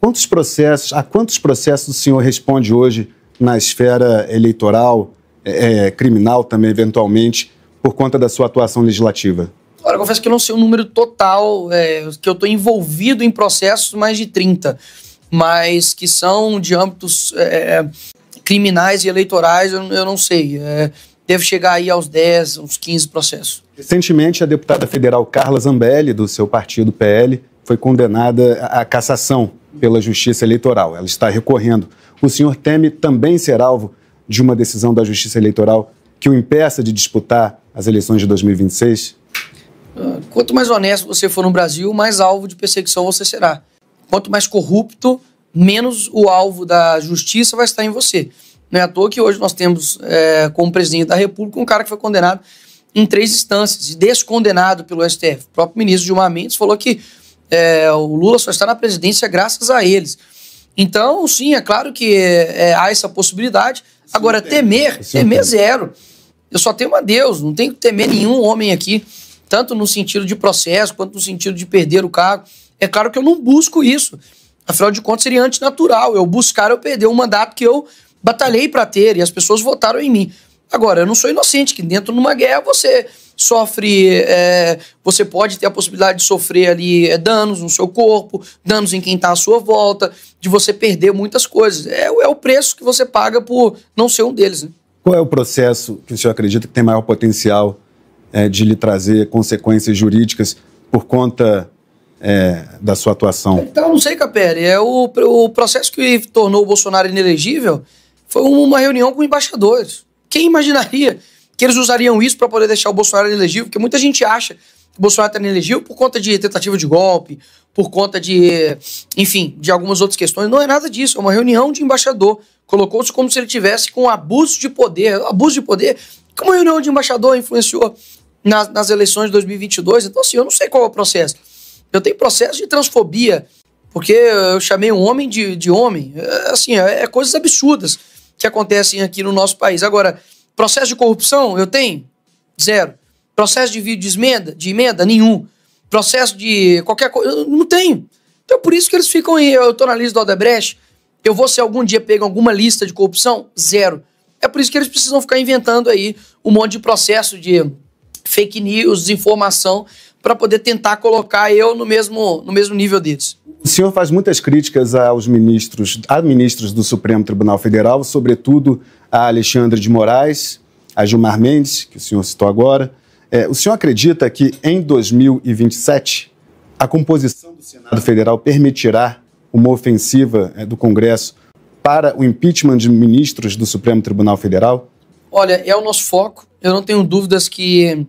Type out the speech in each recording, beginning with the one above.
A quantos processos o senhor responde hoje na esfera eleitoral, criminal também, eventualmente, por conta da sua atuação legislativa? Olha, eu confesso que eu não sei o número total, que eu estou envolvido em processos, mais de 30, mas que são de âmbitos criminais e eleitorais, eu não sei. Deve chegar aí aos 10, uns 15 processos. Recentemente, a deputada federal Carla Zambelli, do seu partido PL, foi condenada à cassação pela Justiça Eleitoral. Ela está recorrendo. O senhor teme também ser alvo de uma decisão da Justiça Eleitoral que o impeça de disputar as eleições de 2026? Quanto mais honesto você for no Brasil, mais alvo de perseguição você será. Quanto mais corrupto, menos o alvo da justiça vai estar em você. Não é à toa que hoje nós temos, como presidente da República, um cara que foi condenado em 3 instâncias e descondenado pelo STF. O próprio ministro Gilmar Mendes falou que o Lula só está na presidência graças a eles. Então, sim, é claro que há essa possibilidade. Agora, temer zero. Eu só temo a Deus, não tenho que temer nenhum homem aqui, tanto no sentido de processo, quanto no sentido de perder o cargo. É claro que eu não busco isso. Afinal de contas, seria antinatural eu perder um mandato que eu batalhei para ter e as pessoas votaram em mim. Agora, eu não sou inocente, que dentro de uma guerra você sofre, você pode ter a possibilidade de sofrer ali danos no seu corpo, danos em quem está à sua volta, de você perder muitas coisas. É o preço que você paga por não ser um deles, né? Qual é o processo que o senhor acredita que tem maior potencial de lhe trazer consequências jurídicas por conta da sua atuação? Então, não sei, Capelli. O processo que tornou o Bolsonaro inelegível foi uma reunião com embaixadores. Quem imaginaria que eles usariam isso para poder deixar o Bolsonaro inelegível? Porque muita gente acha que o Bolsonaro está inelegível por conta de tentativa de golpe, por conta de, enfim, de algumas outras questões. Não é nada disso, é uma reunião de embaixador. Colocou-se como se ele tivesse com abuso de poder. Abuso de poder? Como a reunião de embaixador influenciou nas eleições de 2022? Então, assim, eu não sei qual é o processo. Eu tenho processo de transfobia, porque eu chamei um homem de homem. Assim, coisas absurdas que acontecem aqui no nosso país. Agora, processo de corrupção, eu tenho? 0. Processo de vídeo de emenda? Nenhum. Processo de qualquer coisa? Eu não tenho. Então, por isso que eles ficam aí. Eu estou na lista do Odebrecht. Eu vou, se algum dia pegar alguma lista de corrupção? 0. É por isso que eles precisam ficar inventando aí um monte de processo de fake news, desinformação, para poder tentar colocar eu no mesmo nível deles. O senhor faz muitas críticas a ministros do Supremo Tribunal Federal, sobretudo a Alexandre de Moraes, a Gilmar Mendes, que o senhor citou agora. O senhor acredita que em 2027 a composição do Senado Federal permitirá uma ofensiva do Congresso para o impeachment de ministros do Supremo Tribunal Federal? Olha, é o nosso foco. Eu não tenho dúvidas que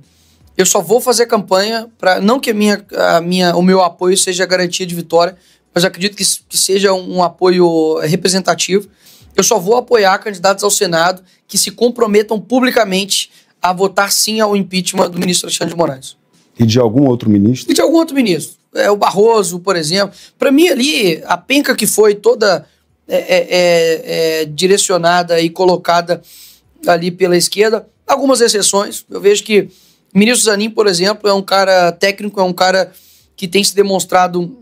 eu só vou fazer campanha para não que o meu apoio seja garantia de vitória, mas acredito que seja um apoio representativo. Eu só vou apoiar candidatos ao Senado que se comprometam publicamente a votar sim ao impeachment do ministro Alexandre de Moraes. E de algum outro ministro? E de algum outro ministro. O Barroso, por exemplo. Para mim ali, a penca que foi toda direcionada e colocada ali pela esquerda, algumas exceções. Eu vejo que o ministro Zanin, por exemplo, é um cara técnico, é um cara que tem se demonstrado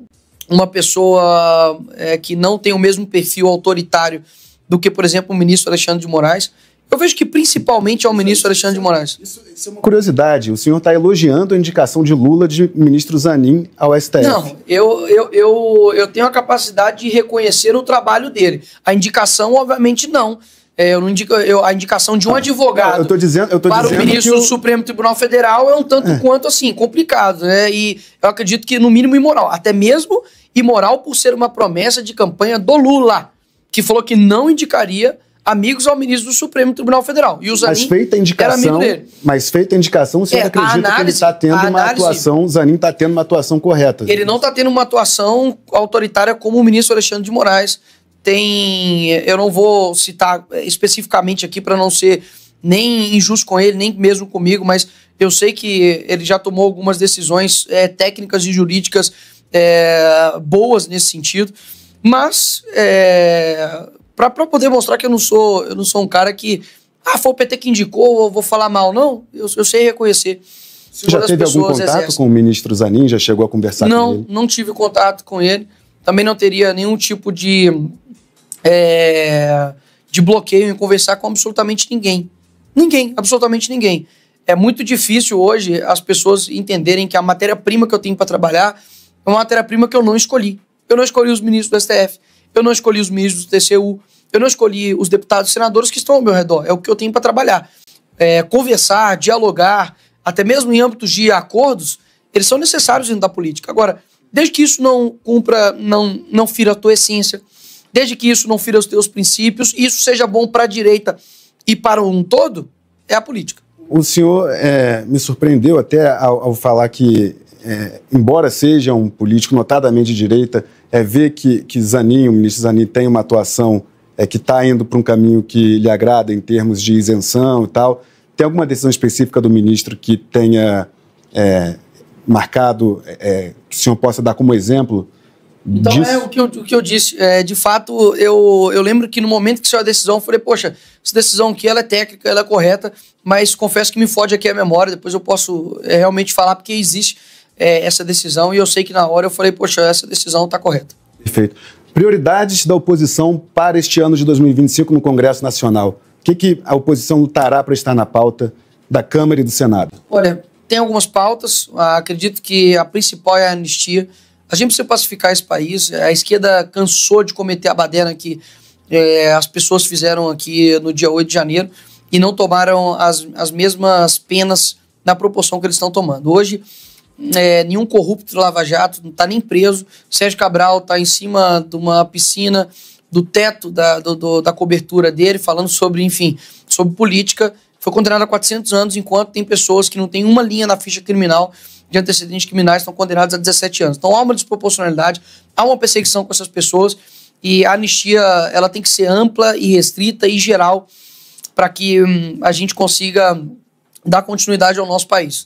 uma pessoa que não tem o mesmo perfil autoritário do que, por exemplo, o ministro Alexandre de Moraes. Eu vejo que principalmente é o ministro Alexandre de Moraes. Isso é uma curiosidade. O senhor está elogiando a indicação de Lula de ministro Zanin ao STF. Não, eu tenho a capacidade de reconhecer o trabalho dele. A indicação, obviamente, não. A indicação de um advogado para o ministro do Supremo Tribunal Federal é um tanto quanto assim, complicado, né? E eu acredito que, no mínimo, imoral. Até mesmo imoral por ser uma promessa de campanha do Lula, que falou que não indicaria amigos ao ministro do Supremo Tribunal Federal. E o Zanin era amigo dele. Mas feita a indicação, o senhor acredita que ele está tendo uma atuação, o Zanin está tendo uma atuação correta? Ele não está tendo uma atuação autoritária como o ministro Alexandre de Moraes. Eu não vou citar especificamente aqui para não ser nem injusto com ele, nem mesmo comigo, mas eu sei que ele já tomou algumas decisões técnicas e jurídicas boas nesse sentido, mas para poder mostrar que eu não sou um cara que foi o PT que indicou, eu vou falar mal, não, eu sei reconhecer. Você já teve algum contato com o ministro Zanin? Já chegou a conversar com ele? Não tive contato com ele. também não teria nenhum tipo de bloqueio em conversar com absolutamente ninguém. Ninguém, absolutamente ninguém. É muito difícil hoje as pessoas entenderem que a matéria-prima que eu tenho para trabalhar é uma matéria-prima que eu não escolhi. Eu não escolhi os ministros do STF, eu não escolhi os ministros do TCU, eu não escolhi os deputados e senadores que estão ao meu redor. É o que eu tenho para trabalhar. Conversar, dialogar, até mesmo em âmbitos de acordos, eles são necessários dentro da política. Agora, desde que isso não cumpra, não fira a tua essência, desde que isso não fira os teus princípios, e isso seja bom para a direita e para um todo, é a política. O senhor me surpreendeu até ao falar que, embora seja um político notadamente de direita, ver que Zanin, o ministro Zanin, tem uma atuação que está indo para um caminho que lhe agrada em termos de isenção e tal. Tem alguma decisão específica do ministro que tenha marcado, que o senhor possa dar como exemplo? Então, o que eu disse. De fato, eu lembro que no momento que saiu a decisão, eu falei, poxa, essa decisão aqui ela é técnica, ela é correta, mas confesso que me fode aqui a memória, depois eu posso realmente falar, porque existe essa decisão, e eu sei que na hora eu falei, poxa, essa decisão está correta. Perfeito. Prioridades da oposição para este ano de 2025 no Congresso Nacional. O que a oposição lutará para estar na pauta da Câmara e do Senado? Olha, tem algumas pautas, acredito que a principal é a anistia. A gente precisa pacificar esse país. A esquerda cansou de cometer a baderna que as pessoas fizeram aqui no dia 8 de janeiro e não tomaram as mesmas penas na proporção que eles estão tomando. Hoje, nenhum corrupto do Lava Jato não está nem preso. Sérgio Cabral está em cima de uma piscina, do teto da cobertura dele, falando sobre, enfim, sobre política. Foi condenado a 400 anos, enquanto tem pessoas que não têm uma linha na ficha criminal de antecedentes criminais, estão condenados a 17 anos. Então há uma desproporcionalidade, há uma perseguição com essas pessoas, e a anistia ela tem que ser ampla e restrita e geral para que a gente consiga dar continuidade ao nosso país.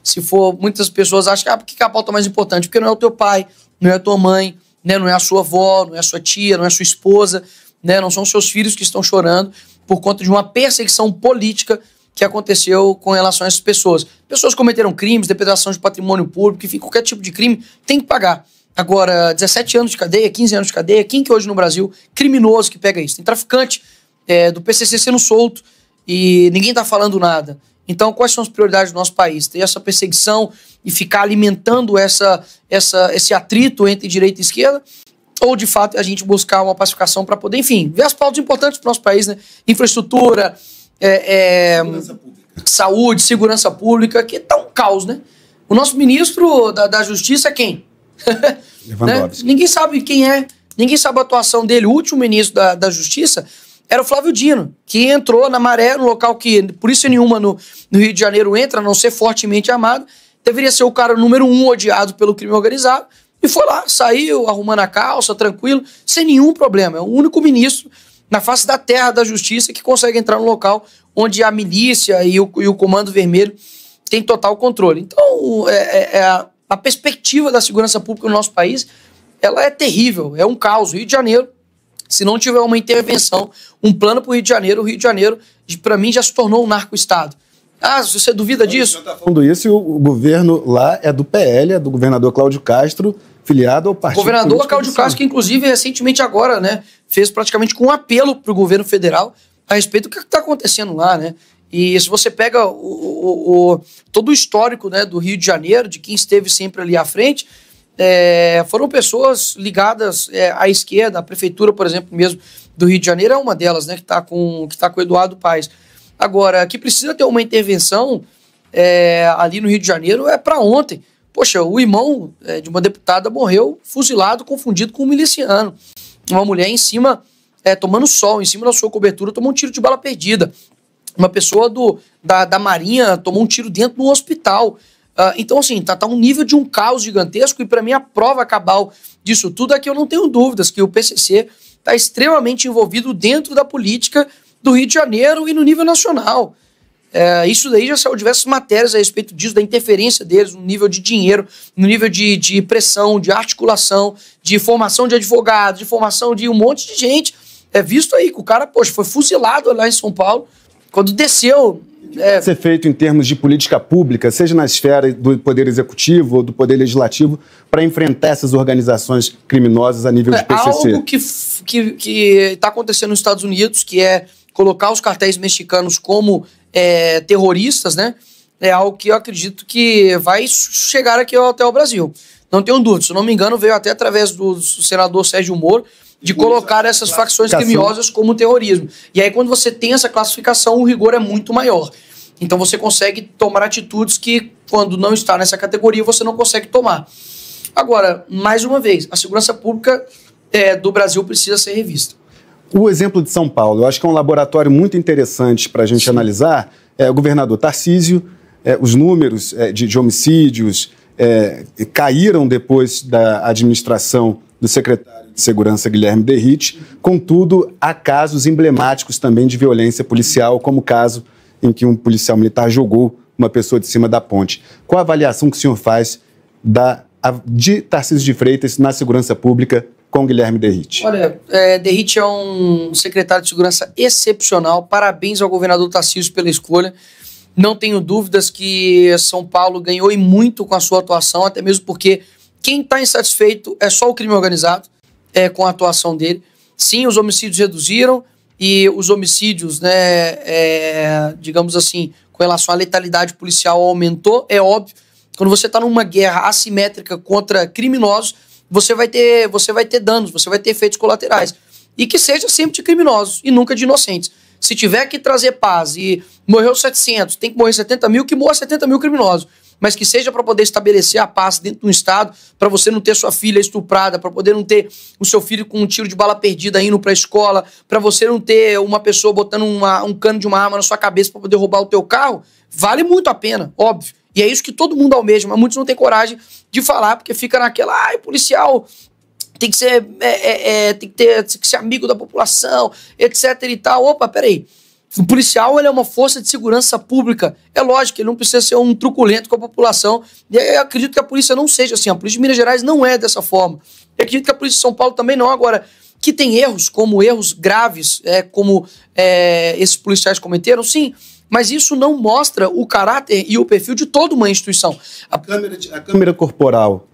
Se for, muitas pessoas acham que por que a pauta é mais importante? Porque não é o teu pai, não é a tua mãe, né? Não é a sua avó, não é a sua tia, não é a sua esposa, né? Não são os seus filhos que estão chorando por conta de uma perseguição política que aconteceu com relação a essas pessoas. Pessoas cometeram crimes, depredação de patrimônio público, enfim, qualquer tipo de crime tem que pagar. Agora, 17 anos de cadeia, 15 anos de cadeia, quem que hoje no Brasil, criminoso que pega isso? Tem traficante do PCC sendo solto e ninguém tá falando nada. Então, quais são as prioridades do nosso país? Ter essa perseguição e ficar alimentando esse atrito entre direita e esquerda? Ou, de fato, a gente buscar uma pacificação para poder, enfim, ver as pautas importantes para o nosso país, né? Infraestrutura, saúde, segurança pública, que tá um caos, né? O nosso ministro da Justiça é quem? Lewandowski. Né? Ninguém sabe quem é, ninguém sabe a atuação dele. O último ministro da Justiça era o Flávio Dino, que entrou na Maré, no local que, por isso nenhuma no Rio de Janeiro entra, a não ser fortemente amado, deveria ser o cara número 1 odiado pelo crime organizado, e foi lá, saiu arrumando a calça, tranquilo, sem nenhum problema. É o único ministro na face da terra da justiça que consegue entrar no local onde a milícia e o Comando Vermelho tem total controle. Então, a perspectiva da segurança pública no nosso país, ela é terrível, é um caos. O Rio de Janeiro, se não tiver uma intervenção, um plano para o Rio de Janeiro, para mim, já se tornou um narco-estado. Você duvida disso? Está falando isso e o governo lá é do PL, é do governador Cláudio Castro, filiado ao partido. O governador Cláudio Castro, que inclusive recentemente agora, né, fez praticamente com um apelo para o governo federal a respeito do que está acontecendo lá, né? E se você pega todo o histórico, né, do Rio de Janeiro, de quem esteve sempre ali à frente, foram pessoas ligadas à esquerda. A prefeitura, por exemplo, mesmo do Rio de Janeiro é uma delas, né, que está com o Eduardo Paes. Agora, que precisa ter uma intervenção ali no Rio de Janeiro é para ontem. Poxa, o irmão de uma deputada morreu fuzilado, confundido com um miliciano. Uma mulher em cima, tomando sol, em cima da sua cobertura, tomou um tiro de bala perdida. Uma pessoa da Marinha tomou um tiro dentro do hospital. Então, assim, tá um nível de um caos gigantesco, e para mim a prova cabal disso tudo é que eu não tenho dúvidas que o PCC está extremamente envolvido dentro da política do Rio de Janeiro e no nível nacional. Isso daí já saiu diversas matérias a respeito disso, da interferência deles no nível de dinheiro, no nível de pressão, de articulação, de formação de advogados, de formação de um monte de gente. Visto aí que o cara, poxa, foi fuzilado lá em São Paulo, quando desceu Pode ser feito em termos de política pública, seja na esfera do Poder Executivo ou do Poder Legislativo, para enfrentar essas organizações criminosas a nível de PCC? Algo que está acontecendo nos Estados Unidos, que é colocar os cartéis mexicanos como terroristas, né? É algo que eu acredito que vai chegar aqui até o Brasil. Não tenho dúvida. Se eu não me engano, veio até através do senador Sérgio Moro de colocar essas facções criminosas como terrorismo. E aí, quando você tem essa classificação, o rigor é muito maior. Então, você consegue tomar atitudes que, quando não está nessa categoria, você não consegue tomar. Agora, mais uma vez, a segurança pública do Brasil precisa ser revista. O exemplo de São Paulo, eu acho que é um laboratório muito interessante para a gente analisar. O governador Tarcísio, os números de homicídios caíram depois da administração do secretário de Segurança, Guilherme Derrite. Contudo, há casos emblemáticos também de violência policial, como o caso em que um policial militar jogou uma pessoa de cima da ponte. Qual a avaliação que o senhor faz de Tarcísio de Freitas na segurança pública com Guilherme Derrite? Olha, Derrite é um secretário de segurança excepcional. Parabéns ao governador Tarcísio pela escolha. Não tenho dúvidas que São Paulo ganhou e muito com a sua atuação, até mesmo porque quem está insatisfeito é só o crime organizado com a atuação dele. Sim, os homicídios reduziram e os homicídios, digamos assim, com relação à letalidade policial aumentou. É óbvio, quando você está numa guerra assimétrica contra criminosos, você vai ter danos, você vai ter efeitos colaterais. E que seja sempre de criminosos e nunca de inocentes. Se tiver que trazer paz e morreu 700, tem que morrer 70 mil, que morra 70 mil criminosos. Mas que seja para poder estabelecer a paz dentro do Estado, para você não ter sua filha estuprada, para poder não ter o seu filho com um tiro de bala perdida indo para a escola, para você não ter uma pessoa botando um cano de uma arma na sua cabeça para poder roubar o teu carro, vale muito a pena, óbvio. E é isso que todo mundo almeja, mas muitos não têm coragem de falar, porque fica naquela, policial tem que ser, tem que ser amigo da população, etc e tal. Opa, peraí. O policial ele é uma força de segurança pública. É lógico, ele não precisa ser um truculento com a população. E eu acredito que a polícia não seja assim. A polícia de Minas Gerais não é dessa forma. Eu acredito que a polícia de São Paulo também não. Agora, que tem erros, como erros graves, como esses policiais cometeram, sim. Mas isso não mostra o caráter e o perfil de toda uma instituição. A câmera corporal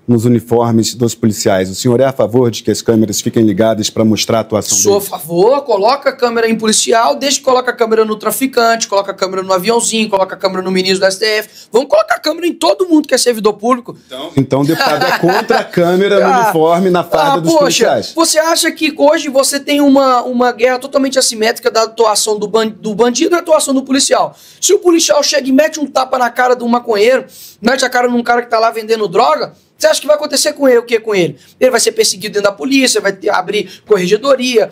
nos uniformes dos policiais, o senhor é a favor de que as câmeras fiquem ligadas para mostrar a atuação deles? Sou a favor, coloca a câmera em policial, deixa que coloca a câmera no traficante, coloca a câmera no aviãozinho, coloca a câmera no ministro do STF. Vamos colocar a câmera em todo mundo que é servidor público. Então o deputado é contra a câmera no uniforme, na farda dos policiais. Você acha que hoje você tem uma guerra totalmente assimétrica da atuação do bandido e da atuação do policial? Se o policial chega e mete um tapa na cara de um maconheiro, mete a cara num cara que tá lá vendendo droga, você acha que vai acontecer com ele? O que com ele? Ele vai ser perseguido dentro da polícia, vai abrir corregedoria,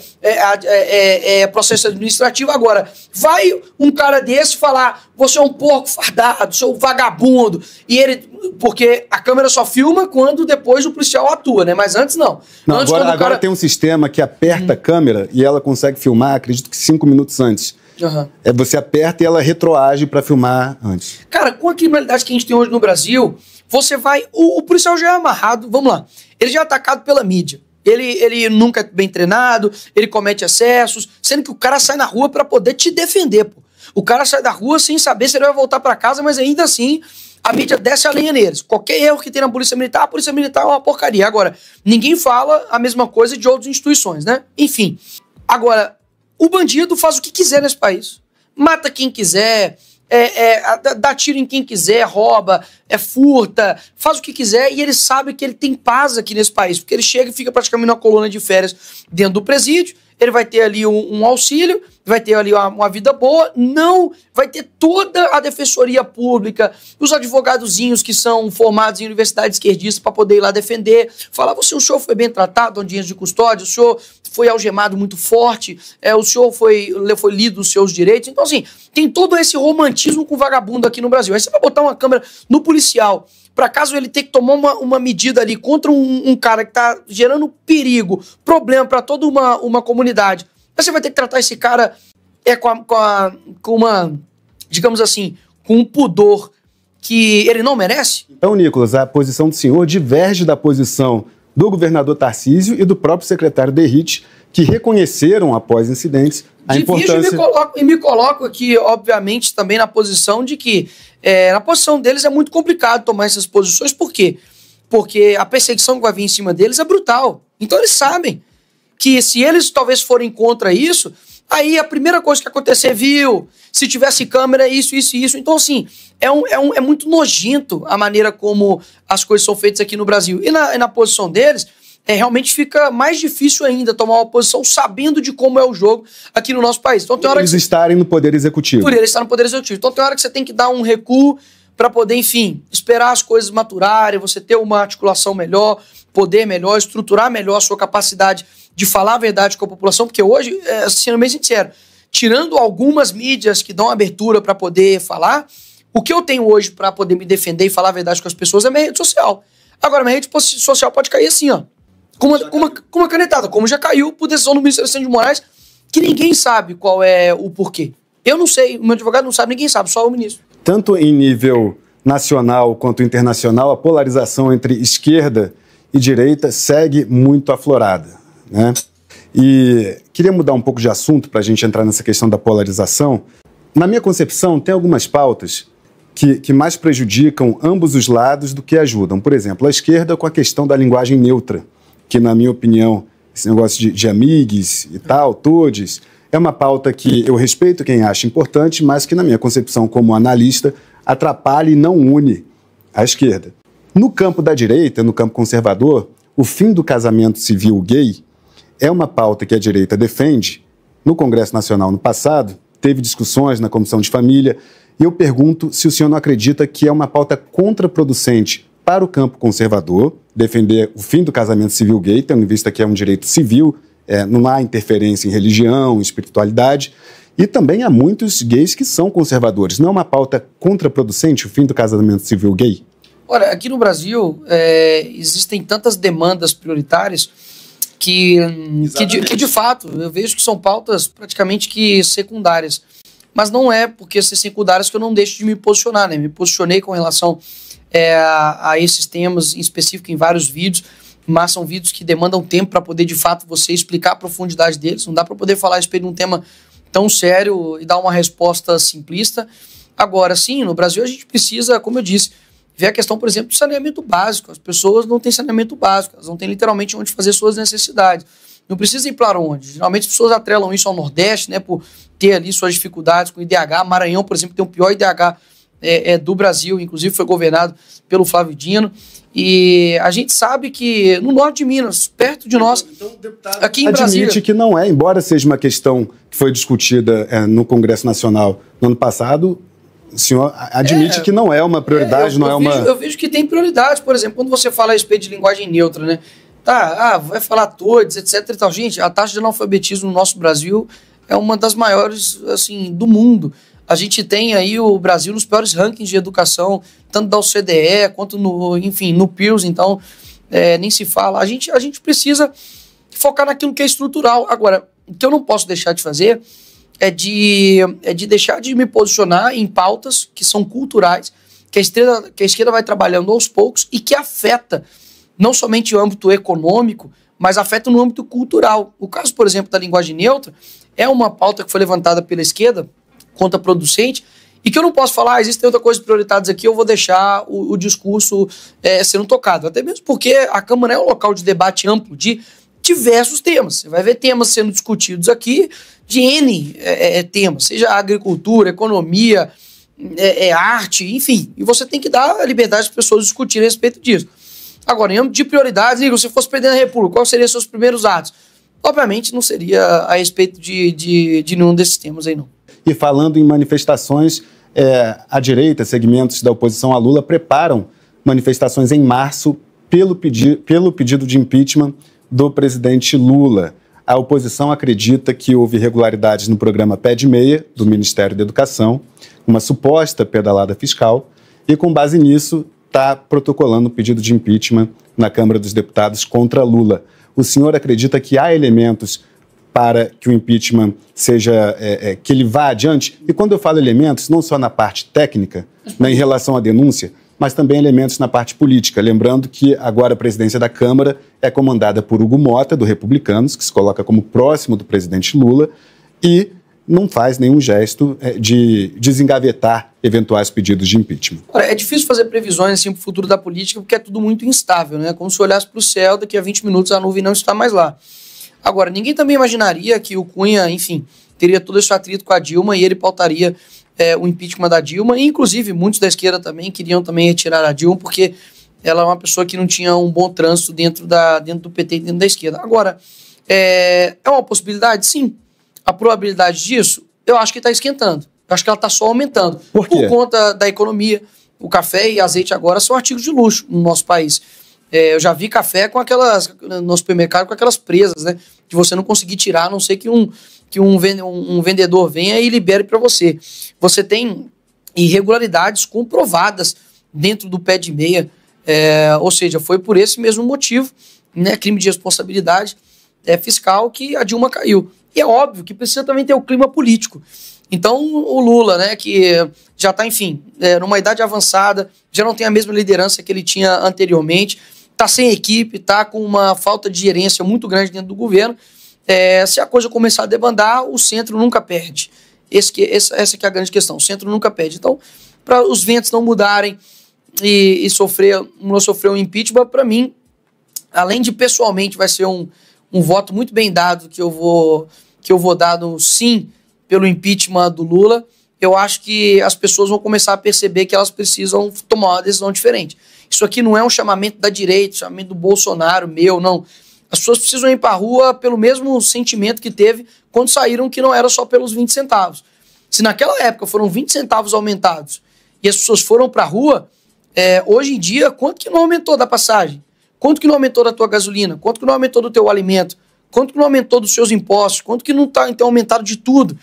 processo administrativo. Agora, vai um cara desse falar, você é um porco fardado, você é um vagabundo, e ele, porque a câmera só filma quando depois o policial atua, né? Mas antes não. Antes, agora tem um sistema que aperta a câmera e ela consegue filmar, acredito que 5 minutos antes. Uhum. Você aperta e ela retroage para filmar antes. Cara, com a criminalidade que a gente tem hoje no Brasil, você vai... O policial já é amarrado, vamos lá. Ele já é atacado pela mídia. Ele nunca é bem treinado, ele comete excessos, sendo que o cara sai na rua para poder te defender, pô. O cara sai da rua sem saber se ele vai voltar para casa, mas ainda assim a mídia desce a lenha neles. Qualquer erro que tem na Polícia Militar, a Polícia Militar é uma porcaria. Agora, ninguém fala a mesma coisa de outras instituições, né? Enfim. Agora, o bandido faz o que quiser nesse país. Mata quem quiser, dá tiro em quem quiser, rouba, furta, faz o que quiser, e ele sabe que ele tem paz aqui nesse país, porque ele chega e fica praticamente numa colônia de férias dentro do presídio, ele vai ter ali um auxílio, vai ter ali uma vida boa, não vai ter toda a defensoria pública, os advogadozinhos que são formados em universidades esquerdistas para poder ir lá defender, falar, o senhor foi bem tratado, audiência de custódia, o senhor foi algemado muito forte, o senhor foi lido os seus direitos. Então, assim, tem todo esse romantismo com vagabundo aqui no Brasil. Aí você vai botar uma câmera no policial, para caso ele ter que tomar uma medida ali contra um cara que está gerando perigo, problema para toda uma comunidade. Aí você vai ter que tratar esse cara com uma, digamos assim, com um pudor que ele não merece? Então, Nicolas, a posição do senhor diverge da posição do governador Tarcísio e do próprio secretário Derrite, que reconheceram, após incidentes, a importância... Me coloco aqui, obviamente, também na posição de que, na posição deles é muito complicado tomar essas posições. Por quê? Porque a perseguição que vai vir em cima deles é brutal. Então eles sabem que se eles talvez forem contra isso, aí a primeira coisa que acontecer, viu? Se tivesse câmera, isso. Então, assim, é muito nojento a maneira como as coisas são feitas aqui no Brasil. E na posição deles, realmente fica mais difícil ainda tomar uma posição sabendo de como é o jogo aqui no nosso país. Então, tem hora eles estarem no Poder Executivo. Por eles estarem no Poder Executivo. Então, tem hora que você tem que dar um recuo para poder, enfim, esperar as coisas maturarem, você ter uma articulação melhor, poder melhor, estruturar melhor a sua capacidade de falar a verdade com a população, porque hoje, sendo bem sincero, tirando algumas mídias que dão abertura para poder falar, o que eu tenho hoje para poder me defender e falar a verdade com as pessoas é minha rede social. Agora, minha rede social pode cair assim, ó, com uma canetada, como já caiu por decisão do ministro Alexandre de Moraes, que ninguém sabe qual é o porquê. Eu não sei, o meu advogado não sabe, ninguém sabe, só o ministro. Tanto em nível nacional quanto internacional, a polarização entre esquerda e direita segue muito aflorada, né? E queria mudar um pouco de assunto para a gente entrar nessa questão da polarização. Na minha concepção, tem algumas pautas que mais prejudicam ambos os lados do que ajudam. Por exemplo, a esquerda com a questão da linguagem neutra, que, na minha opinião, esse negócio de amigues e tal, todes, é uma pauta que eu respeito quem acha importante, mas que, na minha concepção como analista, atrapalha e não une a esquerda. No campo da direita, no campo conservador, o fim do casamento civil gay é uma pauta que a direita defende. No Congresso Nacional, no passado, teve discussões na Comissão de Família, e eu pergunto se o senhor não acredita que é uma pauta contraproducente para o campo conservador, defender o fim do casamento civil gay, tendo em vista que é um direito civil, não há interferência em religião, em espiritualidade, e também há muitos gays que são conservadores. Não é uma pauta contraproducente o fim do casamento civil gay? Olha, aqui no Brasil existem tantas demandas prioritárias que de fato eu vejo que são pautas praticamente que secundárias. Mas não é porque ser secundárias que eu não deixo de me posicionar, né? Me posicionei com relação a esses temas em específico em vários vídeos, mas são vídeos que demandam tempo para poder de fato você explicar a profundidade deles. Não dá para poder falar a respeito de um tema tão sério e dar uma resposta simplista. Agora, sim, no Brasil a gente precisa, como eu disse, ver a questão, por exemplo, do saneamento básico. As pessoas não têm saneamento básico, elas não têm literalmente onde fazer suas necessidades. Não precisa ir para onde. Geralmente as pessoas atrelam isso ao Nordeste, né, por ter ali suas dificuldades com o IDH. Maranhão, por exemplo, tem o pior IDH do Brasil, inclusive foi governado pelo Flávio Dino. E a gente sabe que no norte de Minas, perto de nós, então, deputado, aqui em Brasília... Admite que não é, embora seja uma questão que foi discutida no Congresso Nacional no ano passado, o senhor admite que não é uma prioridade, Eu vejo que tem prioridade, por exemplo, quando você fala a respeito de linguagem neutra, né? Vai falar todos, etc e tal. Gente, a taxa de analfabetismo no nosso Brasil é uma das maiores, assim, do mundo. A gente tem aí o Brasil nos piores rankings de educação, tanto da OCDE quanto no PIRLS, então nem se fala. A gente precisa focar naquilo que é estrutural. Agora, o que eu não posso deixar de fazer é de deixar de me posicionar em pautas que são culturais, que a esquerda vai trabalhando aos poucos e que afeta não somente o âmbito econômico, mas afeta no âmbito cultural. O caso, por exemplo, da linguagem neutra é uma pauta que foi levantada pela esquerda, contraproducente, e que eu não posso falar, existem outras coisas prioritárias aqui, eu vou deixar o discurso sendo tocado. Até mesmo porque a Câmara é um local de debate amplo de diversos temas. Você vai ver temas sendo discutidos aqui de N temas, seja agricultura, economia, arte, enfim. E você tem que dar a liberdade às pessoas discutirem a respeito disso. Agora, em âmbito de prioridades, se fosse presidente da República, quais seriam os seus primeiros atos? Obviamente não seria a respeito de nenhum desses temas aí, não. E falando em manifestações, a direita, segmentos da oposição a Lula, preparam manifestações em março pelo pedido de impeachment do presidente Lula. A oposição acredita que houve irregularidades no programa Pé de Meia, do Ministério da Educação, uma suposta pedalada fiscal, e com base nisso está protocolando o pedido de impeachment na Câmara dos Deputados contra Lula. O senhor acredita que há elementos para que o impeachment seja, que ele vá adiante? E quando eu falo elementos, não só na parte técnica, né, em relação à denúncia, mas também elementos na parte política. Lembrando que agora a presidência da Câmara é comandada por Hugo Mota, do Republicanos, que se coloca como próximo do presidente Lula, e não faz nenhum gesto de desengavetar eventuais pedidos de impeachment. Ora, é difícil fazer previsões assim, para o futuro da política, porque é tudo muito instável, né? Como se olhasse para o céu, daqui a 20 minutos a nuvem não está mais lá. Agora, ninguém também imaginaria que o Cunha, enfim, teria todo esse atrito com a Dilma e ele pautaria o impeachment da Dilma, e inclusive muitos da esquerda também queriam também retirar a Dilma, porque ela é uma pessoa que não tinha um bom trânsito dentro do PT e dentro da esquerda. Agora, é uma possibilidade? Sim. A probabilidade disso, eu acho que está esquentando. Eu acho que ela está só aumentando. Por quê? Por conta da economia. O café e azeite agora são artigos de luxo no nosso país. Eu já vi café no supermercado com aquelas presas, né? Que você não conseguir tirar, a não ser que um vendedor venha e libere para você. Você tem irregularidades comprovadas dentro do pé de meia. Ou seja, foi por esse mesmo motivo, né? Crime de responsabilidade fiscal que a Dilma caiu. E é óbvio que precisa também ter o clima político. Então, o Lula, né, que já está, enfim, numa idade avançada, já não tem a mesma liderança que ele tinha anteriormente, está sem equipe, está com uma falta de gerência muito grande dentro do governo. Se a coisa começar a debandar, o centro nunca perde. Essa que é a grande questão, o centro nunca perde. Então, para os ventos não mudarem e não sofrer um impeachment, para mim, além de pessoalmente vai ser um voto muito bem dado que eu vou dar no sim pelo impeachment do Lula, eu acho que as pessoas vão começar a perceber que elas precisam tomar uma decisão diferente. Isso aqui não é um chamamento da direita, um chamamento do Bolsonaro, não. As pessoas precisam ir para a rua pelo mesmo sentimento que teve quando saíram, que não era só pelos 20 centavos. Se naquela época foram 20 centavos aumentados e as pessoas foram para a rua, hoje em dia, quanto que não aumentou da passagem? Quanto que não aumentou da tua gasolina? Quanto que não aumentou do teu alimento? Quanto que não aumentou dos seus impostos? Quanto que não está, então, aumentado de tudo?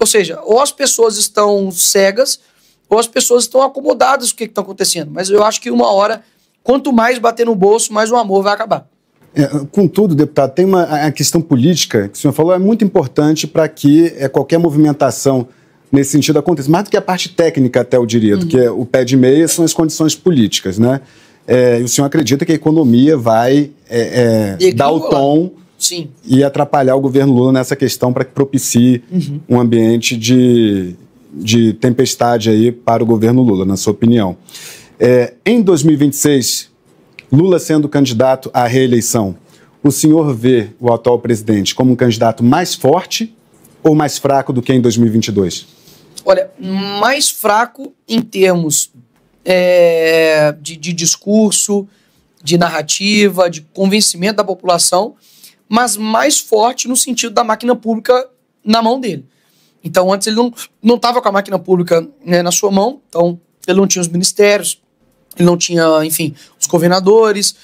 Ou seja, ou as pessoas estão cegas, ou as pessoas estão acomodadas com o que está acontecendo. Mas eu acho que uma hora, quanto mais bater no bolso, mais o amor vai acabar. Contudo, deputado, tem a questão política que o senhor falou, é muito importante para que qualquer movimentação nesse sentido aconteça. Mais do que a parte técnica, até eu diria, do que o pé de meia são as condições políticas, né? E o senhor acredita que a economia vai dar o tom Sim. E atrapalhar o governo Lula nessa questão para que propicie um ambiente de tempestade aí para o governo Lula, na sua opinião. Em 2026, Lula sendo candidato à reeleição, o senhor vê o atual presidente como um candidato mais forte ou mais fraco do que em 2022? Olha, mais fraco em termos de discurso, de narrativa, de convencimento da população, mas mais forte no sentido da máquina pública na mão dele. Então, antes ele não estava com a máquina pública, né, na sua mão, então ele não tinha os ministérios, ele não tinha, enfim, os governadores,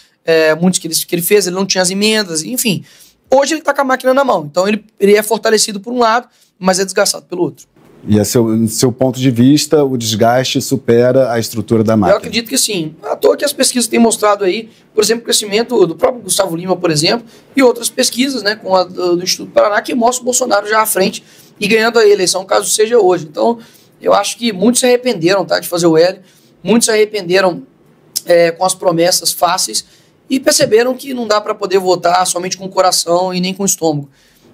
muitos que ele fez, ele não tinha as emendas, enfim. Hoje ele está com a máquina na mão, então ele é fortalecido por um lado, mas é desgastado pelo outro. E a seu ponto de vista, o desgaste supera a estrutura da máquina? Eu acredito que sim. À toa que as pesquisas têm mostrado aí, por exemplo, o crescimento do próprio Gustavo Lima, por exemplo, e outras pesquisas, né, com a do Instituto Paraná, que mostra o Bolsonaro já à frente e ganhando a eleição, caso seja hoje. Então, eu acho que muitos se arrependeram, tá, de fazer o L, muitos se arrependeram com as promessas fáceis e perceberam que não dá para poder votar somente com o coração e nem com o estômago.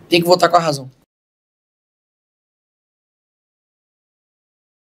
Tem que votar com a razão.